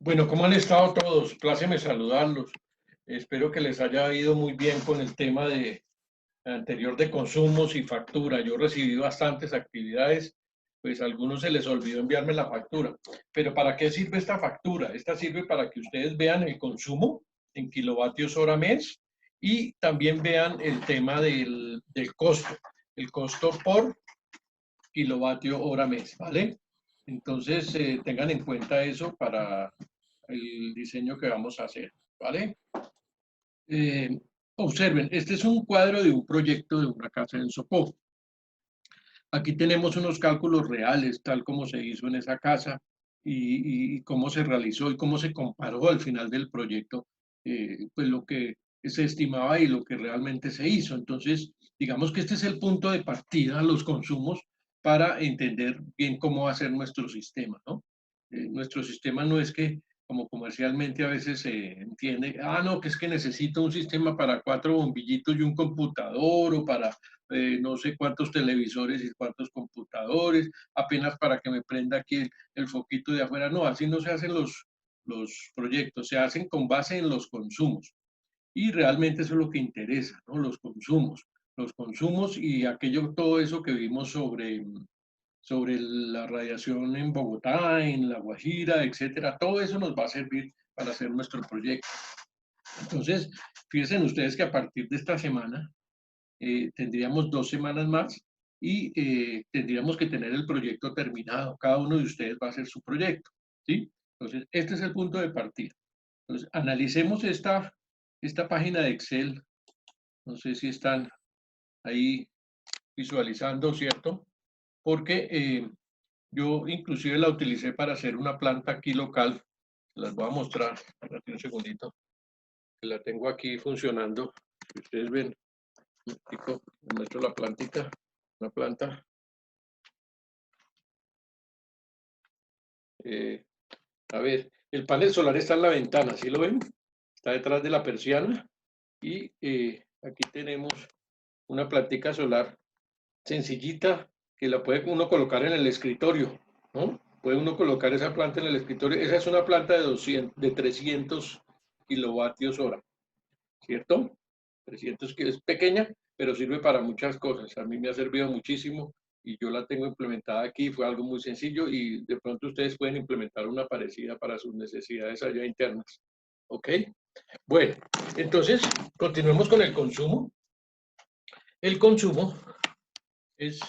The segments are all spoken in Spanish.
Bueno, ¿cómo han estado todos? Pláceme saludarlos. Espero que les haya ido muy bien con el tema anterior de consumos y factura. Yo recibí bastantes actividades, pues a algunos se les olvidó enviarme la factura. Pero ¿para qué sirve esta factura? Esta sirve para que ustedes vean el consumo en kilovatios hora mes y también vean el tema del costo, el costo por kilovatio hora mes, ¿vale? Entonces, tengan en cuenta eso para el diseño que vamos a hacer, ¿vale? Eh, Observen, este es un cuadro de un proyecto de una casa en Sopó. Aquí tenemos unos cálculos reales, tal como se hizo en esa casa y cómo se realizó y cómo se comparó al final del proyecto, pues lo que se estimaba y lo que realmente se hizo. Entonces, digamos que este es el punto de partida, los consumos, para entender bien cómo va a ser nuestro sistema, ¿no? Nuestro sistema no es que, como comercialmente a veces se entiende, no, que es que necesito un sistema para 4 bombillitos y un computador o para no sé cuántos televisores y cuántos computadores, apenas para que me prenda aquí el foquito de afuera. No, así no se hacen los proyectos, se hacen con base en los consumos. Y realmente eso es lo que interesa, ¿no? Los consumos y aquello, todo eso que vimos sobre la radiación en Bogotá, en La Guajira, etcétera, todo eso nos va a servir para hacer nuestro proyecto. Entonces, fíjense ustedes que a partir de esta semana tendríamos 2 semanas más y tendríamos que tener el proyecto terminado. Cada uno de ustedes va a hacer su proyecto, ¿sí? Entonces, este es el punto de partida. Entonces, analicemos esta página de Excel. No sé si están ahí visualizando, ¿cierto? Porque yo inclusive la utilicé para hacer una planta aquí local. Las voy a mostrar. Espérate un segundito. Que la tengo aquí funcionando. Si ustedes ven, muestro la plantita, una planta. Eh, a ver, el panel solar está en la ventana, ¿sí lo ven? Está detrás de la persiana y aquí tenemos una plantica solar sencillita que la puede uno colocar en el escritorio, ¿no? Puede uno colocar esa planta en el escritorio. Esa es una planta de 300 kilovatios hora, ¿cierto? 300 que es pequeña, pero sirve para muchas cosas. A mí me ha servido muchísimo y yo la tengo implementada aquí. Fue algo muy sencillo y de pronto ustedes pueden implementar una parecida para sus necesidades allá internas. ¿Ok? Bueno, entonces continuemos con el consumo. El consumo es,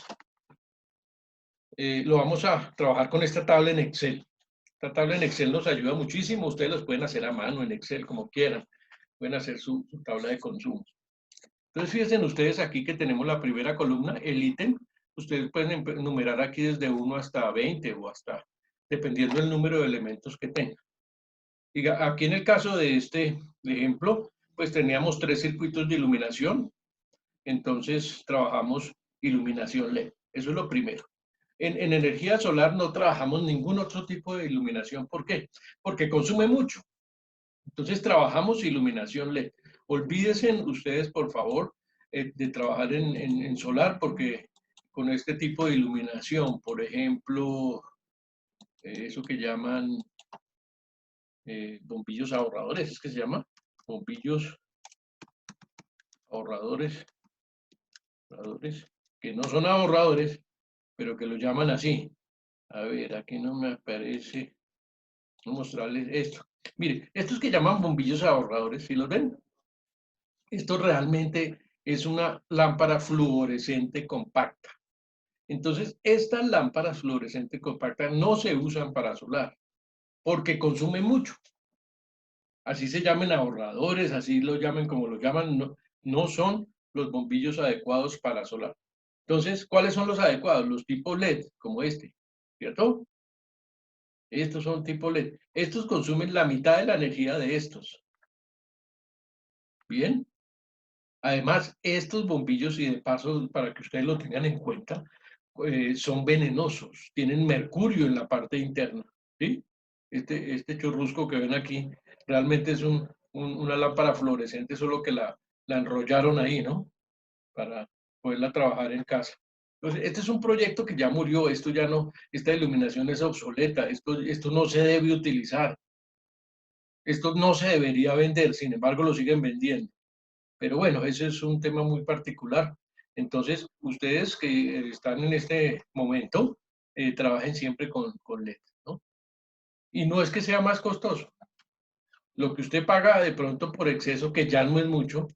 lo vamos a trabajar con esta tabla en Excel. Esta tabla en Excel nos ayuda muchísimo. Ustedes los pueden hacer a mano en Excel, como quieran. Pueden hacer su tabla de consumo. Entonces, fíjense ustedes aquí que tenemos la primera columna, el ítem. Ustedes pueden enumerar aquí desde 1 hasta 20 o hasta, dependiendo del número de elementos que tengan. Diga, aquí en el caso de este ejemplo, pues teníamos 3 circuitos de iluminación. Entonces, trabajamos iluminación LED. Eso es lo primero. En energía solar no trabajamos ningún otro tipo de iluminación. ¿Por qué? Porque consume mucho. Entonces trabajamos iluminación LED. Olvídense ustedes, por favor, de trabajar en solar porque con este tipo de iluminación, por ejemplo, eso que llaman bombillos ahorradores, ¿es que se llama? Bombillos ahorradores, ahorradores, que no son ahorradores, pero que lo llaman así. A ver, aquí no me aparece. Voy a mostrarles esto. Mire, estos que llaman bombillos ahorradores, ¿sí los ven? Esto realmente es una lámpara fluorescente compacta. Entonces, estas lámparas fluorescentes compactas no se usan para solar porque consumen mucho. Así se llamen ahorradores, así lo llamen como lo llaman, no, no son los bombillos adecuados para solar. Entonces, ¿cuáles son los adecuados? Los tipo LED, como este, ¿cierto? Estos son tipo LED. Estos consumen la mitad de la energía de estos. ¿Bien? Además, estos bombillos, y de paso, para que ustedes lo tengan en cuenta, son venenosos, tienen mercurio en la parte interna, ¿sí? Este chorrusco que ven aquí realmente es una lámpara fluorescente, solo que la enrollaron ahí, ¿no? Para poderla trabajar en casa. Entonces, este es un proyecto que ya murió, esto ya no, esta iluminación es obsoleta, esto no se debe utilizar. Esto no se debería vender, sin embargo lo siguen vendiendo. Pero bueno, ese es un tema muy particular. Entonces, ustedes que están en este momento, trabajen siempre con LED, ¿no? Y no es que sea más costoso. Lo que usted paga de pronto por exceso, que ya no es mucho,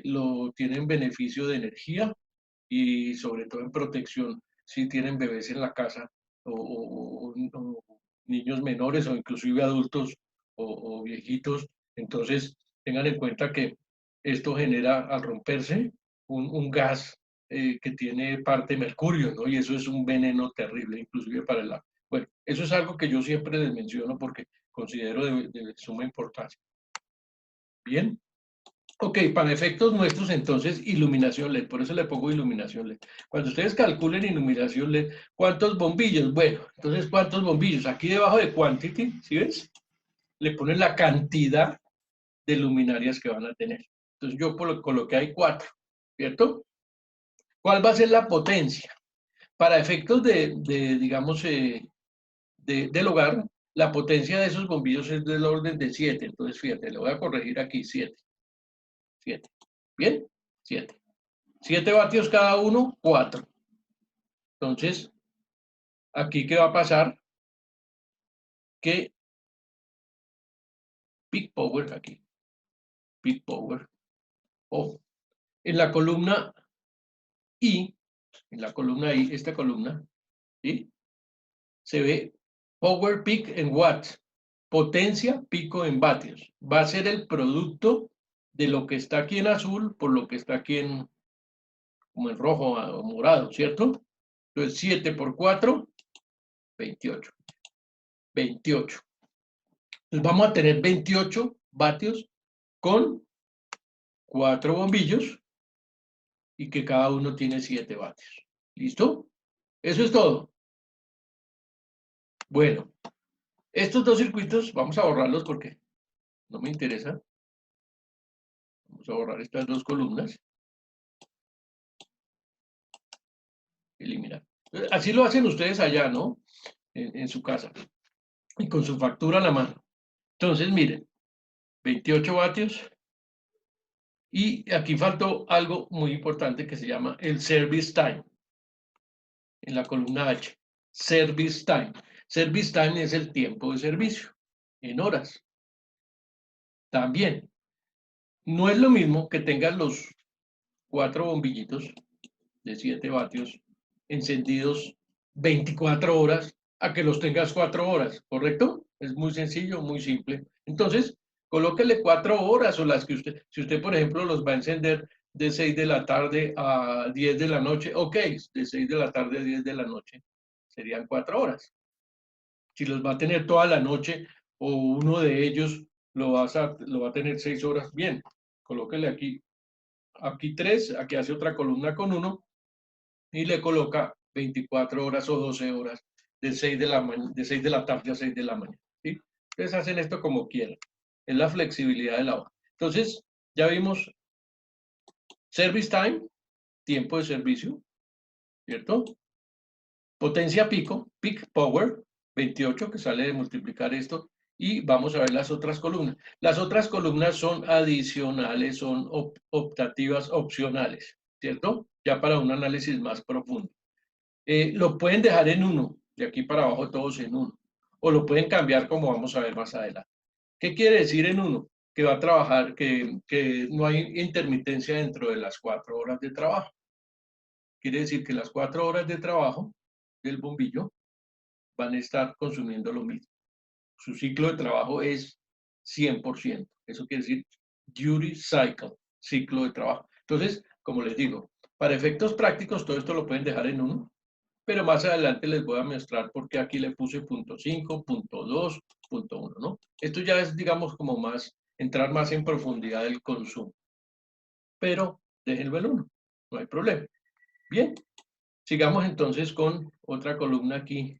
lo tiene en beneficio de energía y sobre todo en protección si tienen bebés en la casa o niños menores o inclusive adultos o viejitos. Entonces, tengan en cuenta que esto genera al romperse un gas que tiene parte mercurio, ¿no? Y eso es un veneno terrible, inclusive para el agua. Bueno, eso es algo que yo siempre les menciono porque considero de suma importancia. Bien. Ok, para efectos nuestros, entonces, iluminación LED. Por eso le pongo iluminación LED. Cuando ustedes calculen iluminación LED, ¿cuántos bombillos? Bueno, entonces, ¿cuántos bombillos? Aquí debajo de quantity, ¿sí ves? Le ponen la cantidad de luminarias que van a tener. Entonces, yo coloqué ahí 4, ¿cierto? ¿Cuál va a ser la potencia? Para efectos digamos, del hogar, la potencia de esos bombillos es del orden de 7. Entonces, fíjate, le voy a corregir aquí 7. 7. ¿Bien? 7. 7 vatios cada uno, 4. Entonces, aquí, ¿qué va a pasar? Que peak power, aquí, peak power, ojo, en la columna I, esta columna, ¿sí? Se ve power peak en watts, potencia pico en vatios. Va a ser el producto de lo que está aquí en azul por lo que está aquí en, como en rojo o morado, ¿cierto? Entonces, 7 por 4, 28. 28. Entonces, vamos a tener 28 vatios con 4 bombillos y que cada uno tiene 7 vatios. ¿Listo? Eso es todo. Bueno, estos dos circuitos vamos a borrarlos porque no me interesa. Vamos a borrar estas dos columnas. Eliminar. Así lo hacen ustedes allá, ¿no? En su casa. Y con su factura a la mano. Entonces, miren, 28 vatios. Y aquí faltó algo muy importante que se llama el service time. En la columna H. Service time. Service time es el tiempo de servicio en horas. También, no es lo mismo que tengas los 4 bombillitos de 7 vatios encendidos 24 horas a que los tengas 4 horas, ¿correcto? Es muy sencillo, muy simple. Entonces, colóquele 4 horas o las que usted, si usted, por ejemplo, los va a encender de 6 de la tarde a 10 de la noche, ok, de 6 de la tarde a 10 de la noche, serían 4 horas. Si los va a tener toda la noche o uno de ellos lo va a tener 6 horas, bien, colóquele aquí 3, aquí hace otra columna con 1 y le coloca 24 horas o 12 horas de 6 de 6 de la tarde a 6 de la mañana. ¿Sí? Ustedes hacen esto como quieran. Es la flexibilidad de la hoja. Entonces, ya vimos service time, tiempo de servicio, ¿cierto? Potencia pico, peak power, 28, que sale de multiplicar esto, y vamos a ver las otras columnas. Las otras columnas son adicionales, son optativas, opcionales, ¿cierto? Ya para un análisis más profundo. Lo pueden dejar en 1, de aquí para abajo todos en 1, o lo pueden cambiar como vamos a ver más adelante. ¿Qué quiere decir en 1? Que va a trabajar, que no hay intermitencia dentro de las 4 horas de trabajo. Quiere decir que las 4 horas de trabajo del bombillo van a estar consumiendo lo mismo. Su ciclo de trabajo es 100%. Eso quiere decir duty cycle, ciclo de trabajo. Entonces, como les digo, para efectos prácticos todo esto lo pueden dejar en 1, pero más adelante les voy a mostrar por qué aquí le puse punto 5, punto 2, punto 1, ¿no? Esto ya es, digamos, como más, entrar más en profundidad del consumo. Pero déjenlo en 1, no hay problema. Bien, sigamos entonces con otra columna aquí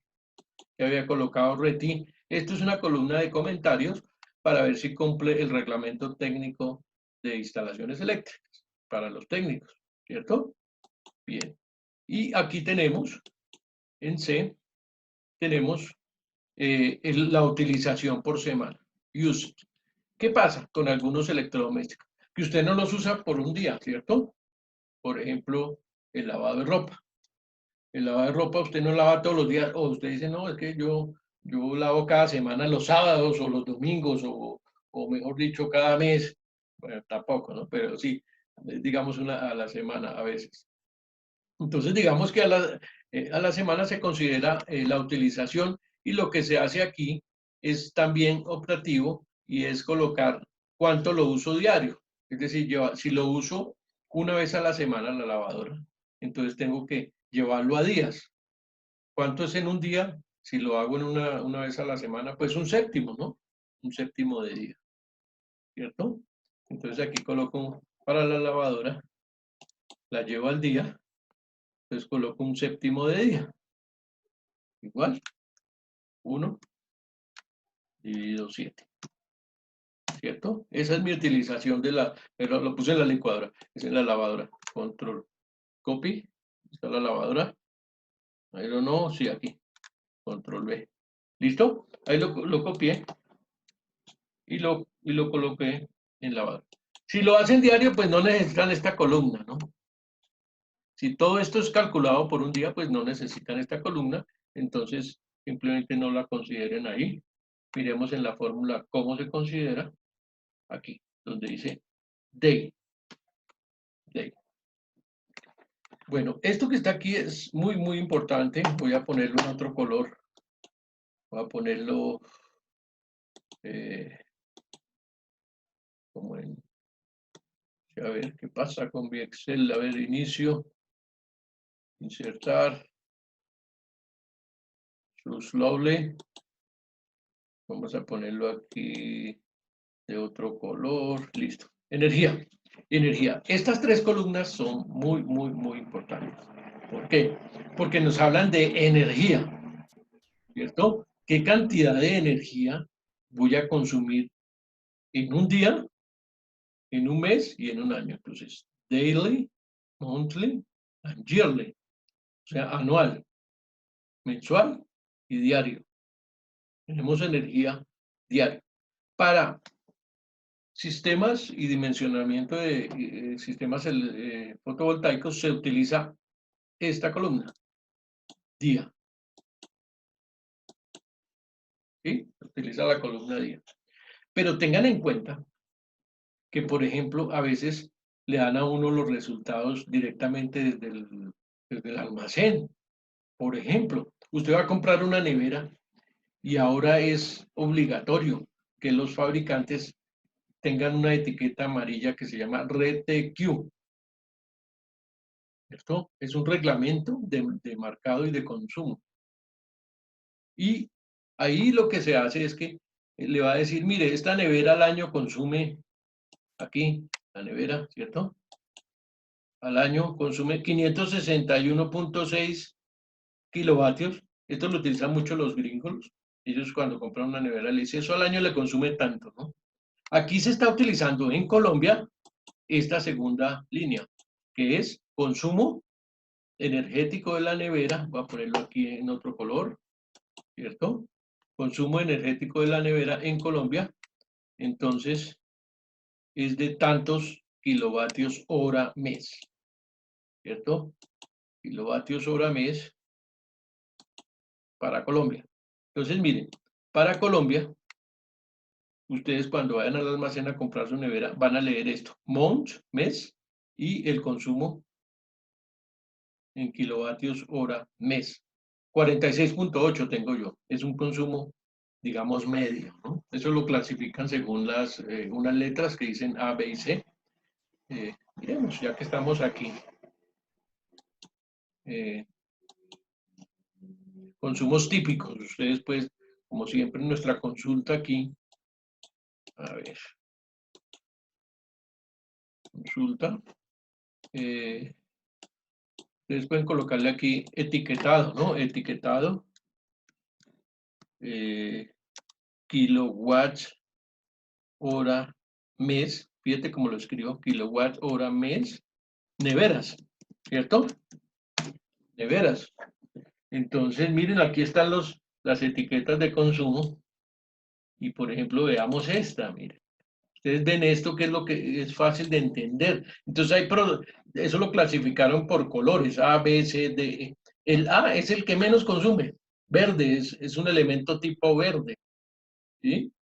que había colocado Reti. Esto es una columna de comentarios para ver si cumple el reglamento técnico de instalaciones eléctricas para los técnicos, ¿cierto? Bien. Y aquí tenemos, en C, tenemos la utilización por semana. used. ¿Qué pasa con algunos electrodomésticos? Que usted no los usa por un día, ¿cierto? Por ejemplo, el lavado de ropa. El lavado de ropa usted no lava todos los días, o usted dice, no, es que yo lavo cada semana los sábados o los domingos, o mejor dicho, cada mes. Bueno, tampoco, ¿no? Pero sí, digamos una a la semana a veces. Entonces, digamos que a la semana se considera la utilización y lo que se hace aquí es también optativo y es colocar cuánto lo uso diario. Es decir, si lo uso una vez a la semana la lavadora, entonces tengo que llevarlo a días. ¿Cuánto es en un día? Si lo hago en una vez a la semana, pues un séptimo, ¿no? Un séptimo de día, ¿cierto? Entonces aquí coloco para la lavadora, la llevo al día, entonces coloco un séptimo de día. Igual, 1 dividido 7, ¿cierto? Esa es mi utilización pero lo puse en la licuadora, es en la lavadora. Control, copy, está la lavadora. Ahí no, sí, aquí. Control V. ¿Listo? Ahí lo copié y lo coloqué en lavadora. Si lo hacen diario, pues no necesitan esta columna, ¿no? Si todo esto es calculado por un día, pues no necesitan esta columna, entonces simplemente no la consideren ahí. Miremos en la fórmula cómo se considera, aquí, donde dice day. Day. Bueno, esto que está aquí es muy, muy importante. Voy a ponerlo en otro color. Voy a ponerlo como en... A ver, ¿qué pasa con mi Excel? A ver, inicio, insertar, slowly. Vamos a ponerlo aquí de otro color. Listo. Energía. Energía. Estas tres columnas son muy, muy, muy importantes. ¿Por qué? Porque nos hablan de energía, ¿cierto? ¿Qué cantidad de energía voy a consumir en un día, en un mes y en un año? Entonces, daily, monthly and yearly. O sea, anual, mensual y diario. Tenemos energía diaria. Para sistemas y dimensionamiento de sistemas fotovoltaicos se utiliza esta columna, día. ¿Sí? Se utiliza la columna día. Pero tengan en cuenta que, por ejemplo, a veces le dan a uno los resultados directamente desde el almacén. Por ejemplo, usted va a comprar una nevera y ahora es obligatorio que los fabricantes tengan una etiqueta amarilla que se llama RTQ. ¿Cierto? Es un reglamento de marcado y de consumo. Y ahí lo que se hace es que le va a decir, mire, esta nevera al año consume, aquí, la nevera, ¿cierto? Al año consume 561.6 kilovatios. Esto lo utilizan mucho los gringos. Ellos cuando compran una nevera le dicen, eso al año le consume tanto, ¿no? Aquí se está utilizando en Colombia esta segunda línea, que es consumo energético de la nevera. Voy a ponerlo aquí en otro color, ¿cierto? Consumo energético de la nevera en Colombia. Entonces, es de tantos kilovatios hora mes, ¿cierto? Kilovatios hora mes para Colombia. Entonces, miren, para Colombia, ustedes cuando vayan al almacén a comprar su nevera, van a leer esto, month, mes, y el consumo en kilovatios hora mes. 46.8 tengo yo. Es un consumo, digamos, medio, ¿no? Eso lo clasifican según unas letras que dicen A, B y C. Miremos, ya que estamos aquí. Consumos típicos. Ustedes, pues, como siempre, en nuestra consulta aquí, a ver, consulta. Ustedes pueden colocarle aquí etiquetado, ¿no? Etiquetado. Kilowatts hora mes. Fíjate cómo lo escribo. Kilowatts hora mes. Neveras, ¿cierto? Neveras. Entonces, miren, aquí están las etiquetas de consumo. Y por ejemplo, veamos esta, mire. Ustedes ven esto, que es lo que es fácil de entender. Entonces, eso lo clasificaron por colores, A, B, C, D, E. El A es el que menos consume, verde, es un elemento tipo verde, ¿sí?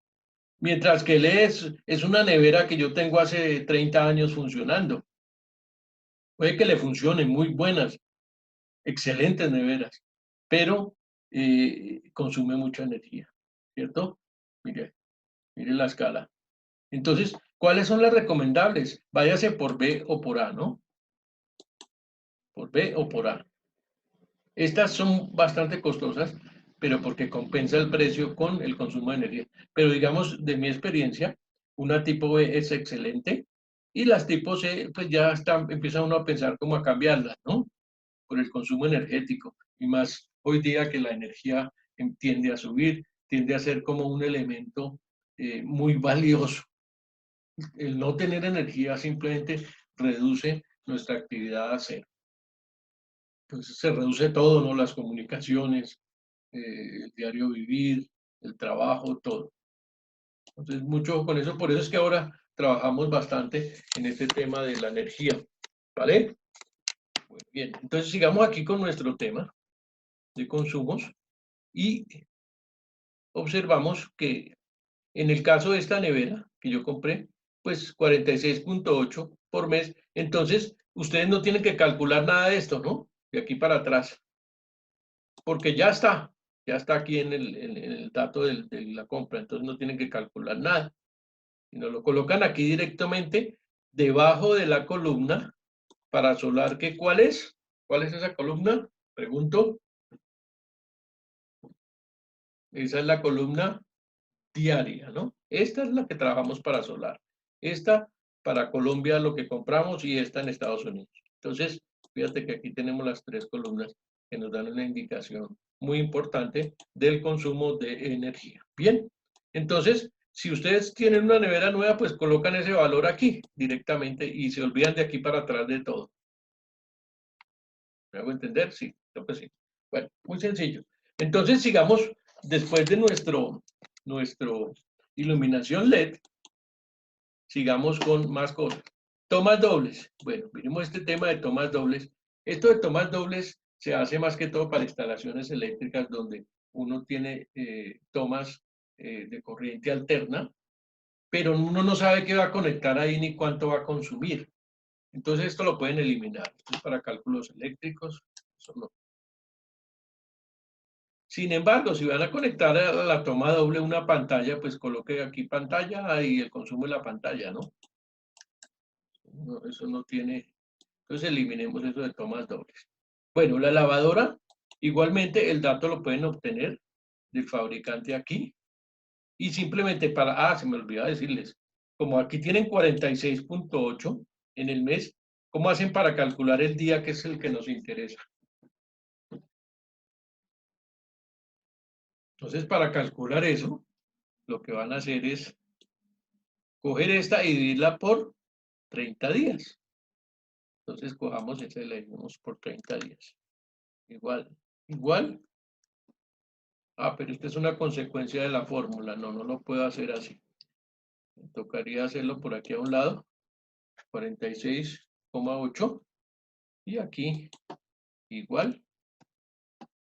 Mientras que el E es una nevera que yo tengo hace 30 años funcionando. Puede que le funcionen, muy buenas, excelentes neveras, pero consume mucha energía, ¿cierto? Mire, mire la escala. Entonces, ¿cuáles son las recomendables? Váyase por B o por A, ¿no? Por B o por A. Estas son bastante costosas, pero porque compensa el precio con el consumo de energía. Pero digamos, de mi experiencia, una tipo B es excelente y las tipo C, pues ya empieza uno a pensar cómo a cambiarlas, ¿no? Por el consumo energético. Y más hoy día que la energía tiende a subir, tiende a ser como un elemento muy valioso. El no tener energía simplemente reduce nuestra actividad a cero. Entonces se reduce todo, ¿no? Las comunicaciones, el diario vivir, el trabajo, todo. Entonces, mucho con eso, por eso es que ahora trabajamos bastante en este tema de la energía, ¿vale? Muy bien, entonces sigamos aquí con nuestro tema de consumos y observamos que en el caso de esta nevera que yo compré, pues 46.8 por mes, entonces ustedes no tienen que calcular nada de esto, ¿no? De aquí para atrás, porque ya está aquí en el dato de la compra, entonces no tienen que calcular nada, sino lo colocan aquí directamente debajo de la columna para solar, ¿qué cuál es? ¿Cuál es esa columna? Pregunto. Esa es la columna diaria, ¿no? Esta es la que trabajamos para solar. Esta para Colombia lo que compramos y esta en Estados Unidos. Entonces, fíjate que aquí tenemos las tres columnas que nos dan una indicación muy importante del consumo de energía. Bien, entonces, si ustedes tienen una nevera nueva, pues colocan ese valor aquí directamente y se olvidan de aquí para atrás de todo. ¿Me hago entender? Sí, creo que sí. Bueno, muy sencillo. Entonces, sigamos después de nuestro iluminación LED, sigamos con más cosas. Tomas dobles. Bueno, miremos este tema de tomas dobles. Esto de tomas dobles se hace más que todo para instalaciones eléctricas donde uno tiene tomas de corriente alterna, pero uno no sabe qué va a conectar ahí ni cuánto va a consumir. Entonces esto lo pueden eliminar. Esto es para cálculos eléctricos. Eso no. Sin embargo, si van a conectar a la toma doble una pantalla, pues coloque aquí pantalla y el consumo de la pantalla, ¿no? No, eso no tiene. Entonces eliminemos eso de tomas dobles. Bueno, la lavadora, igualmente el dato lo pueden obtener del fabricante aquí. Y simplemente se me olvidó decirles, como aquí tienen 46.8 en el mes, ¿cómo hacen para calcular el día que es el que nos interesa? Entonces, para calcular eso, lo que van a hacer es coger esta y dividirla por 30 días. Entonces, cojamos esa y la dividimos por 30 días. Igual. Pero esta es una consecuencia de la fórmula. No, no lo puedo hacer así. Me tocaría hacerlo por aquí a un lado. 46,8. Y aquí, igual.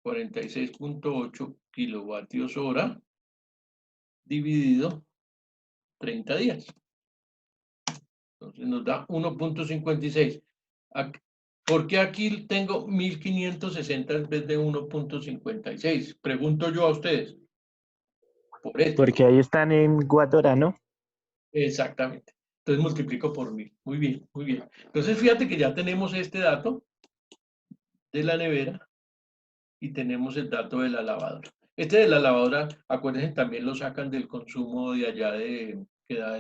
46.8 kilovatios hora dividido 30 días. Entonces nos da 1.56. ¿Por qué aquí tengo 1560 en vez de 1.56? Pregunto yo a ustedes. Por esto. Porque ahí están en Guatora, ¿no? Exactamente. Entonces multiplico por 1000. Muy bien, muy bien. Entonces fíjate que ya tenemos este dato de la nevera y tenemos el dato de la lavadora. Este de la lavadora, acuérdense, también lo sacan del consumo de allá que da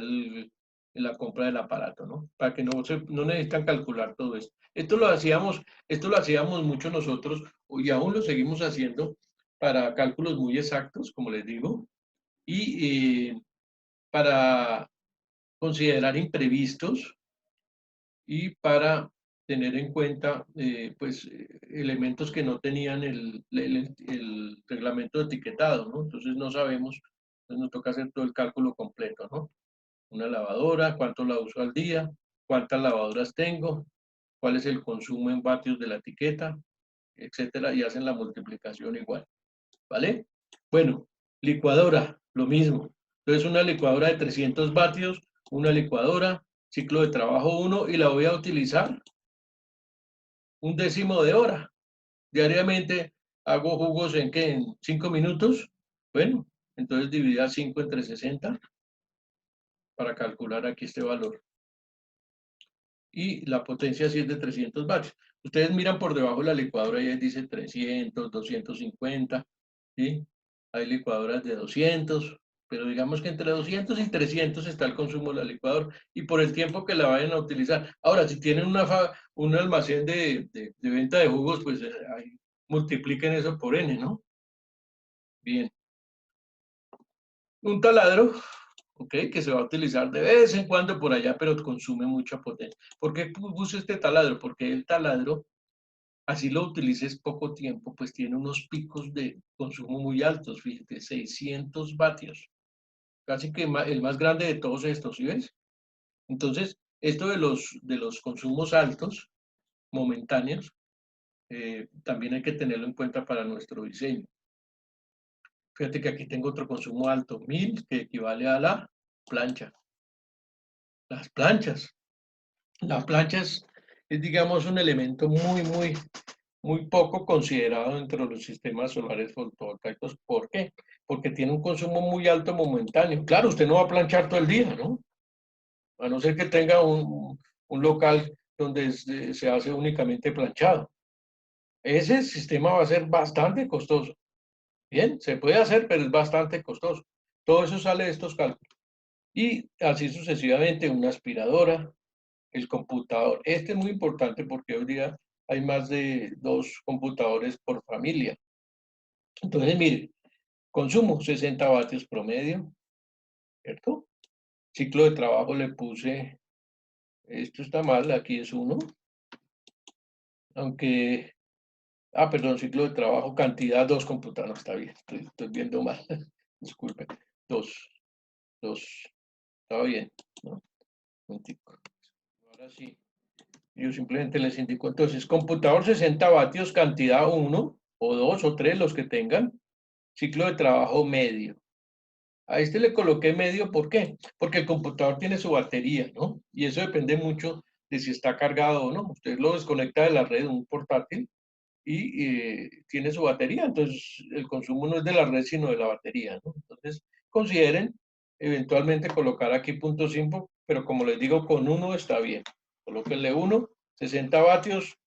la compra del aparato, ¿no? Para que no necesitan calcular todo esto. Esto lo hacíamos mucho nosotros y aún lo seguimos haciendo para cálculos muy exactos, como les digo, y para considerar imprevistos y para tener en cuenta pues elementos que no tenían el reglamento de etiquetado, ¿no? Entonces no sabemos Entonces nos toca hacer todo el cálculo completo, ¿no? Una lavadora, cuánto la uso al día, cuántas lavadoras tengo, cuál es el consumo en vatios de la etiqueta, etcétera, y hacen la multiplicación igual, ¿vale? Bueno, licuadora, lo mismo. Entonces una licuadora de 300 vatios, una licuadora, ciclo de trabajo 1, y la voy a utilizar 1/10 de hora. Diariamente hago jugos en ¿qué? ¿En 5 minutos? Bueno, entonces dividida 5 entre 60 para calcular aquí este valor. Y la potencia sí es de 300 vatios. Ustedes miran por debajo de la licuadora y ahí dice 300, 250, ¿sí? Hay licuadoras de 200, pero digamos que entre 200 y 300 está el consumo de la licuadora y por el tiempo que la vayan a utilizar. Ahora, si tienen un almacén de venta de jugos, pues ahí multipliquen eso por N, ¿no? Bien. Un taladro, ¿ok? Que se va a utilizar de vez en cuando por allá, pero consume mucha potencia. ¿Por qué puse este taladro? Porque el taladro, así lo utilices poco tiempo, pues tiene unos picos de consumo muy altos, fíjate, 600 vatios. Casi que el más grande de todos estos, ¿sí ves? Entonces, esto de los consumos altos, momentáneos, también hay que tenerlo en cuenta para nuestro diseño. Fíjate que aquí tengo otro consumo alto, 1000, que equivale a la plancha. Las planchas. La plancha es, digamos, un elemento muy poco considerado dentro de los sistemas solares fotovoltaicos. ¿Por qué? Porque tiene un consumo muy alto momentáneo. Claro, usted no va a planchar todo el día, ¿no? A no ser que tenga un local donde se hace únicamente planchado. Ese sistema va a ser bastante costoso. Bien, se puede hacer, pero es bastante costoso. Todo eso sale de estos cálculos. Y así sucesivamente, una aspiradora, el computador. Este es muy importante porque hoy día hay más de 2 computadores por familia. Entonces, mire, consumo 60 vatios promedio, ¿cierto? Ciclo de trabajo le puse, esto está mal, aquí es 1, aunque, perdón, ciclo de trabajo, cantidad 2 computadores, no, está bien, estoy viendo mal, disculpen, 2, 2, estaba bien, ¿no? Ahora sí. Yo simplemente les indico, entonces, computador 60 vatios, cantidad 1 o 2 o 3, los que tengan, ciclo de trabajo medio. A este le coloqué medio, ¿por qué? Porque el computador tiene su batería, ¿no? Y eso depende mucho de si está cargado o no. Usted lo desconecta de la red, un portátil, y tiene su batería, entonces el consumo no es de la red, sino de la batería, ¿no? Entonces, consideren eventualmente colocar aquí punto 5, pero como les digo, con 1 está bien. Colóquenle 1, 60 vatios,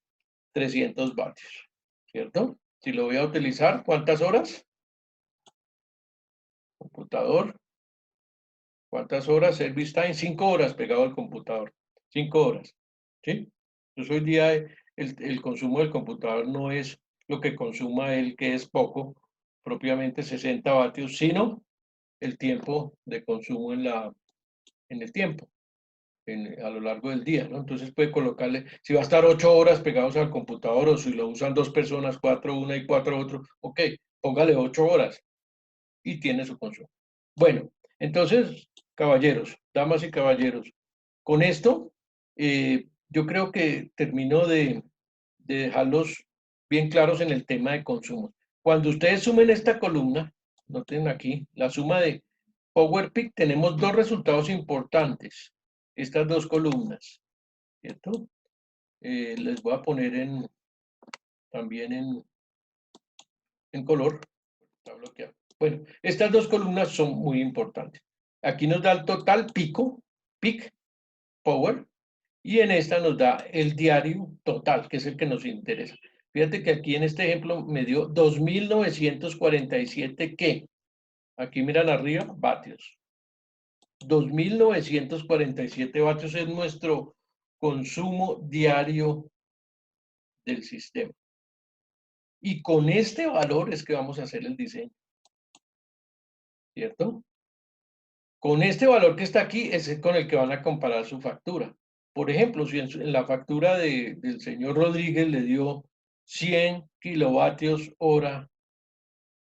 300 vatios, ¿cierto? Si lo voy a utilizar, ¿cuántas horas? Computador, ¿cuántas horas? Service time, 5 horas pegado al computador, 5 horas, ¿sí? Entonces hoy día el consumo del computador no es lo que consuma él, que es poco, propiamente 60 vatios, sino el tiempo de consumo en el tiempo, a lo largo del día, ¿no? Entonces puede colocarle, si va a estar 8 horas pegados al computador o si lo usan 2 personas, 4 una y 4 otro, ok, póngale 8 horas y tiene su consumo. Bueno, entonces, caballeros, damas y caballeros, con esto yo creo que termino de dejarlos bien claros en el tema de consumo. Cuando ustedes sumen esta columna, noten aquí, la suma de Power Peak, tenemos 2 resultados importantes. Estas 2 columnas, ¿cierto? Les voy a poner también en color, está bloqueado. Bueno, estas 2 columnas son muy importantes. Aquí nos da el total peak power, y en esta nos da el diario total, que es el que nos interesa. Fíjate que aquí en este ejemplo me dio 2.947, ¿qué? Aquí miran arriba, vatios. 2.947 vatios es nuestro consumo diario del sistema. Y con este valor es que vamos a hacer el diseño, ¿cierto? Con este valor que está aquí es con el que van a comparar su factura. Por ejemplo, si en la factura del señor Rodríguez le dio 100 kilovatios hora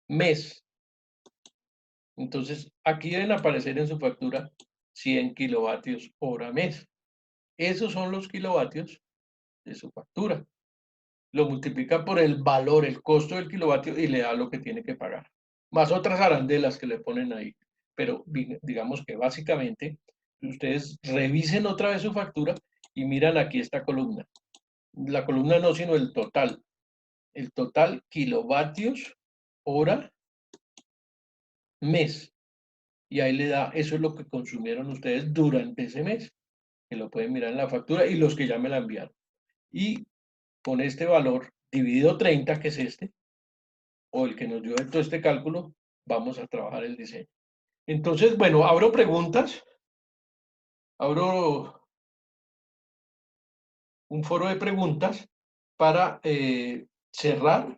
mes, Entonces, aquí deben aparecer en su factura 100 kilovatios hora mes. Esos son los kilovatios de su factura. Lo multiplica por el valor, el costo del kilovatio y le da lo que tiene que pagar. Más otras arandelas que le ponen ahí. Pero digamos que básicamente ustedes revisen otra vez su factura y miran aquí esta columna. La columna no, sino el total. El total kilovatios hora mes. Y ahí le da, eso es lo que consumieron ustedes durante ese mes, que lo pueden mirar en la factura y los que ya me la enviaron. Y con este valor dividido 30, que es este, o el que nos dio todo este cálculo, vamos a trabajar el diseño. Entonces, bueno, abro preguntas, abro un foro de preguntas para cerrar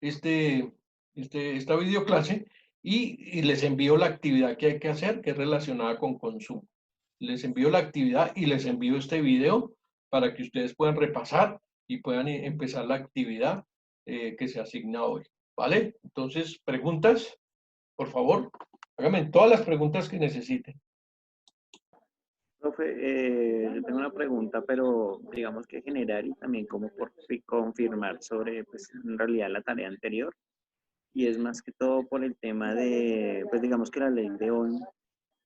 esta videoclase y les envío la actividad que hay que hacer, que es relacionada con consumo. Les envío la actividad y les envío este video para que ustedes puedan repasar y puedan empezar la actividad que se asigna hoy. ¿Vale? Entonces, preguntas, por favor, háganme todas las preguntas que necesiten. Profe, yo tengo una pregunta, pero digamos que general y también como por confirmar sobre, pues, en realidad la tarea anterior. Y es más que todo por el tema de, pues, digamos que la ley de Ohm,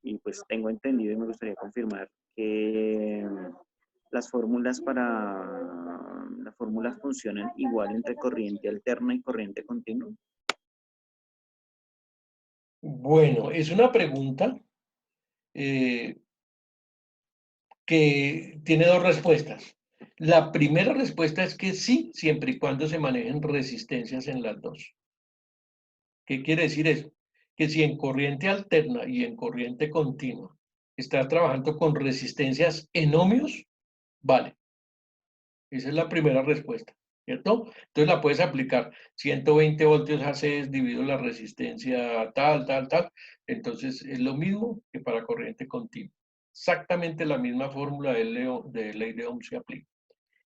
y pues tengo entendido y me gustaría confirmar que las fórmulas funcionan igual entre corriente alterna y corriente continua. Bueno, es una pregunta que tiene dos respuestas. La primera respuesta es que sí, siempre y cuando se manejen resistencias en las dos. ¿Qué quiere decir eso? Que si en corriente alterna y en corriente continua estás trabajando con resistencias en ohmios, vale. Esa es la primera respuesta, ¿cierto? Entonces la puedes aplicar 120 voltios AC dividido la resistencia tal, tal, tal. Entonces es lo mismo que para corriente continua. Exactamente la misma fórmula de ley de Ohm se aplica.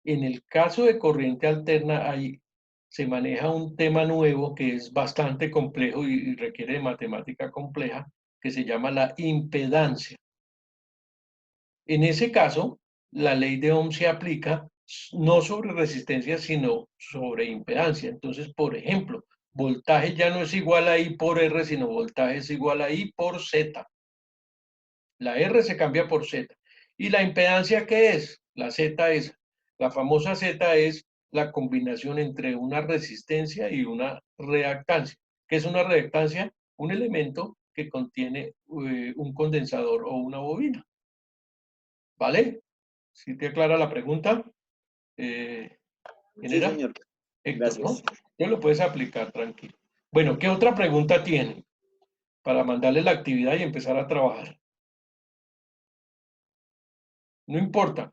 En el caso de corriente alterna, ahí se maneja un tema nuevo que es bastante complejo y requiere de matemática compleja, que se llama la impedancia. En ese caso, la ley de Ohm se aplica no sobre resistencia, sino sobre impedancia. Entonces, por ejemplo, voltaje ya no es igual a I por R, sino voltaje es igual a I por Z. La R se cambia por Z. ¿Y la impedancia qué es? La Z es, la famosa Z es la combinación entre una resistencia y una reactancia. ¿Qué es una reactancia? Un elemento que contiene un condensador o una bobina. ¿Vale? ¿Sí te aclara la pregunta? ¿Quién Sí, era? señor. Héctor, ¿no? Gracias. Ya lo puedes aplicar, tranquilo. Bueno, ¿qué otra pregunta tiene para mandarle la actividad y empezar a trabajar? No importa,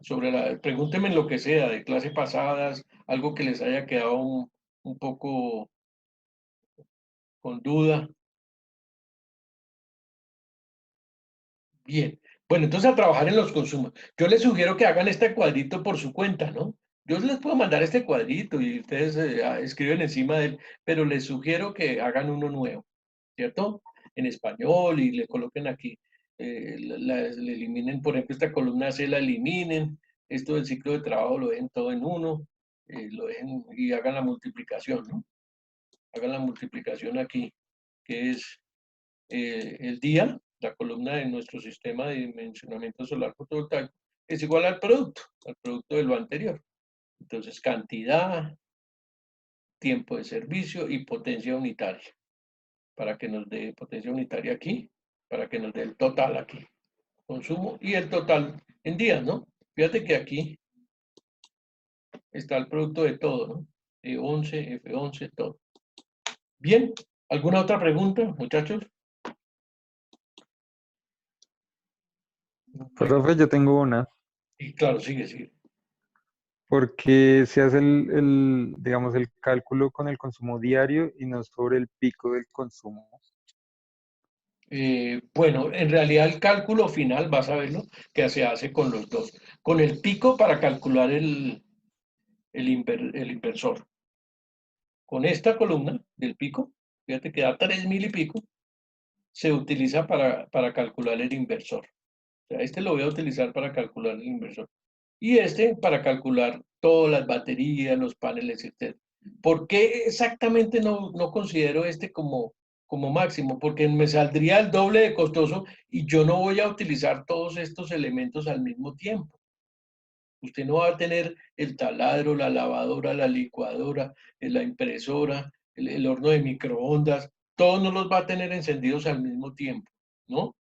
pregúntenme lo que sea, de clases pasadas, algo que les haya quedado un poco con duda. Bien. Bueno, entonces a trabajar en los consumos. Yo les sugiero que hagan este cuadrito por su cuenta, ¿no? Yo les puedo mandar este cuadrito y ustedes escriben encima de él, pero les sugiero que hagan uno nuevo, ¿cierto? En español y le coloquen aquí, le eliminen, por ejemplo, esta columna C la eliminen, esto del ciclo de trabajo lo dejen todo en uno, lo dejen y hagan la multiplicación, ¿no? Hagan la multiplicación aquí, que es el día, la columna de nuestro sistema de dimensionamiento solar fotovoltaico, es igual al producto de lo anterior. Entonces, cantidad, tiempo de servicio y potencia unitaria, para que nos dé potencia unitaria aquí, para que nos dé el total aquí, consumo y el total en días, ¿no? Fíjate que aquí está el producto de todo, ¿no? E11, F11, todo. Bien, ¿alguna otra pregunta, muchachos? Profe, yo tengo una. Y claro, sigue. ¿Por qué se hace digamos, el cálculo con el consumo diario y no sobre el pico del consumo? Bueno, en realidad el cálculo final, vas a verlo, que se hace con los dos. Con el pico para calcular el inversor. Con esta columna del pico, fíjate que da 3000 y pico, se utiliza para calcular el inversor. O sea, este lo voy a utilizar para calcular el inversor. Y este para calcular todas las baterías, los paneles, etc. ¿Por qué exactamente no considero este como máximo? Porque me saldría el doble de costoso y yo no voy a utilizar todos estos elementos al mismo tiempo. Usted no va a tener el taladro, la lavadora, la licuadora, la impresora, el horno de microondas, todos no los va a tener encendidos al mismo tiempo, ¿no?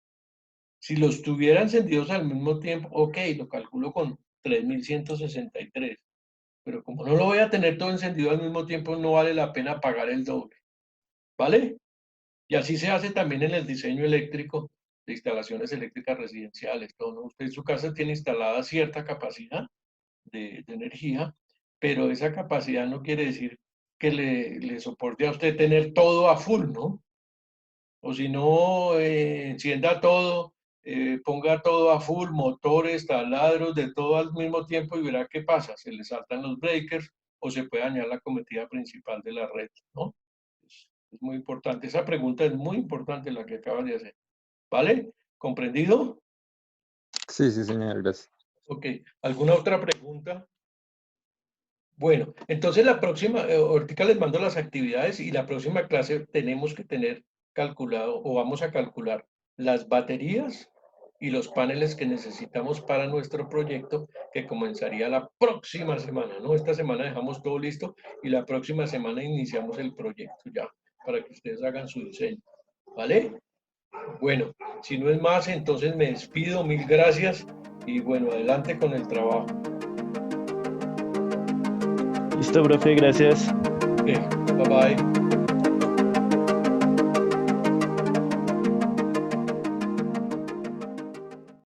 Si los tuviera encendidos al mismo tiempo, ok, lo calculo con 3.163, pero como no lo voy a tener todo encendido al mismo tiempo, no vale la pena pagar el doble, ¿vale? Y así se hace también en el diseño eléctrico de instalaciones eléctricas residenciales, todo, ¿no? Usted en su casa tiene instalada cierta capacidad de energía, pero esa capacidad no quiere decir que le soporte a usted tener todo a full, ¿no? O si no, encienda todo, ponga todo a full, motores, taladros, de todo al mismo tiempo y verá qué pasa. Se le saltan los breakers o se puede dañar la cometida principal de la red, ¿no? Es muy importante. Esa pregunta es muy importante la que acabas de hacer. ¿Vale? ¿Comprendido? Sí, sí, señor, gracias. Ok. ¿Alguna otra pregunta? Bueno, entonces la próxima, ahorita les mando las actividades y la próxima clase tenemos que tener calculado o vamos a calcular las baterías y los paneles que necesitamos para nuestro proyecto que comenzaría la próxima semana, ¿no? Esta semana dejamos todo listo y la próxima semana iniciamos el proyecto ya para que ustedes hagan su diseño, ¿vale? Bueno, si no es más, entonces me despido, mil gracias y bueno, adelante con el trabajo. Listo, profe, gracias. Ok, bye bye.